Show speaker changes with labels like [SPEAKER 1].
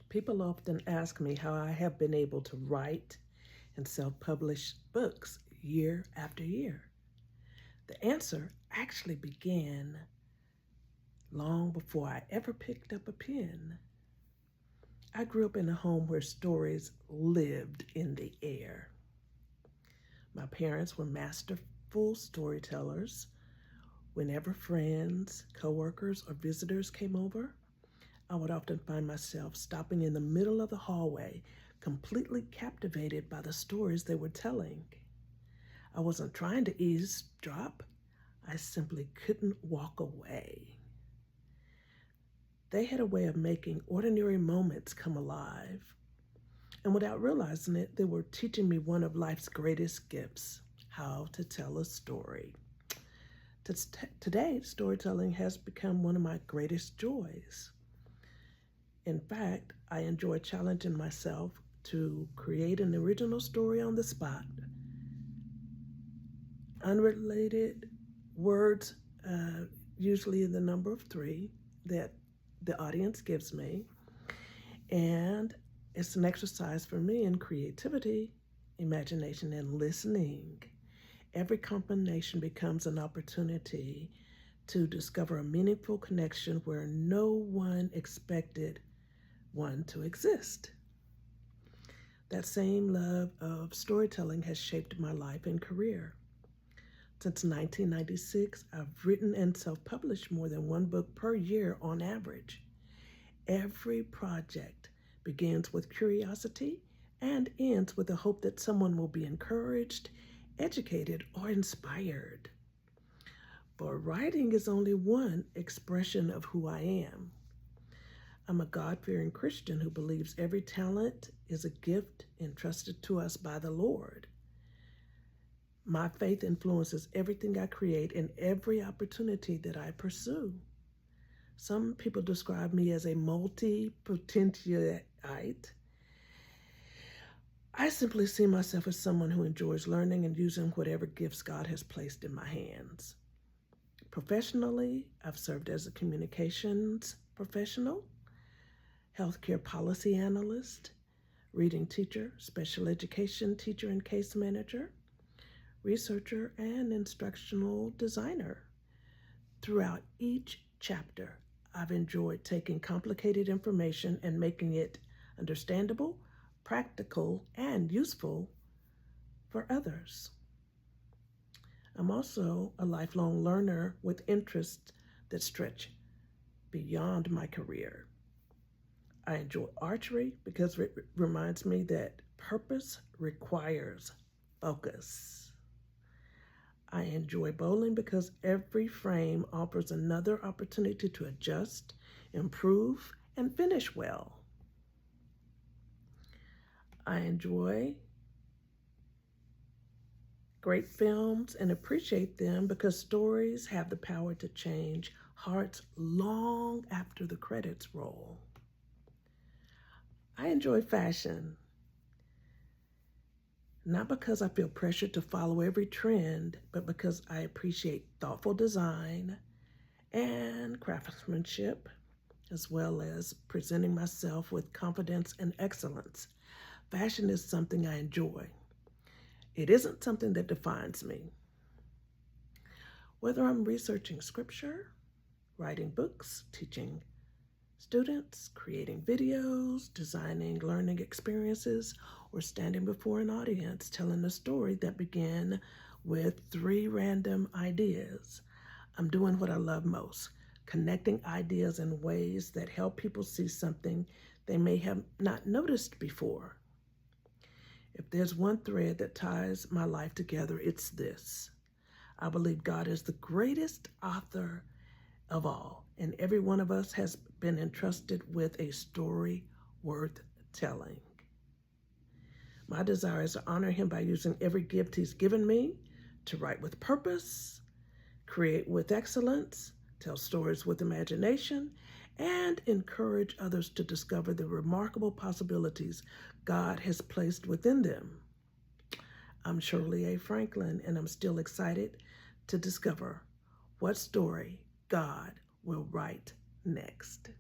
[SPEAKER 1] People often ask me how I have been able to write and self-publish books year after year. The answer actually began long before I ever picked up a pen. I grew up in a home where stories lived in the air. My parents were masterful storytellers. Whenever friends, coworkers, or visitors came over, I would often find myself stopping in the middle of the hallway, completely captivated by the stories they were telling. I wasn't trying to eavesdrop, I simply couldn't walk away. They had a way of making ordinary moments come alive. And without realizing it, they were teaching me one of life's greatest gifts, how to tell a story. Today, storytelling has become one of my greatest joys. In fact, I enjoy challenging myself to create an original story on the spot. Unrelated words, usually the number of 3 that the audience gives me. And it's an exercise for me in creativity, imagination, and listening. Every combination becomes an opportunity to discover a meaningful connection where no one expected one to exist. That same love of storytelling has shaped my life and career. Since 1996, I've written and self-published more than 1 book per year on average. Every project begins with curiosity and ends with the hope that someone will be encouraged, educated, or inspired. But writing is only one expression of who I am. I'm a God-fearing Christian who believes every talent is a gift entrusted to us by the Lord. My faith influences everything I create and every opportunity that I pursue. Some people describe me as a multi-potentialite. I simply see myself as someone who enjoys learning and using whatever gifts God has placed in my hands. Professionally, I've served as a communications professional, healthcare policy analyst, reading teacher, special education teacher and case manager, researcher, and instructional designer. Throughout each chapter, I've enjoyed taking complicated information and making it understandable, practical, and useful for others. I'm also a lifelong learner with interests that stretch beyond my career. I enjoy archery because it reminds me that purpose requires focus. I enjoy bowling because every frame offers another opportunity to adjust, improve, and finish well. I enjoy great films and appreciate them because stories have the power to change hearts long after the credits roll. I enjoy fashion, not because I feel pressured to follow every trend, but because I appreciate thoughtful design and craftsmanship, as well as presenting myself with confidence and excellence. Fashion is something I enjoy. It isn't something that defines me. Whether I'm researching scripture, writing books, teaching students, creating videos, designing learning experiences, or standing before an audience telling a story that began with 3 random ideas, I'm doing what I love most, connecting ideas in ways that help people see something they may have not noticed before. If there's one thread that ties my life together, it's this. I believe God is the greatest author of all, and every one of us has been entrusted with a story worth telling. My desire is to honor him by using every gift he's given me to write with purpose, create with excellence, tell stories with imagination, and encourage others to discover the remarkable possibilities God has placed within them. I'm Shirley A. Franklin, and I'm still excited to discover what story God will write next.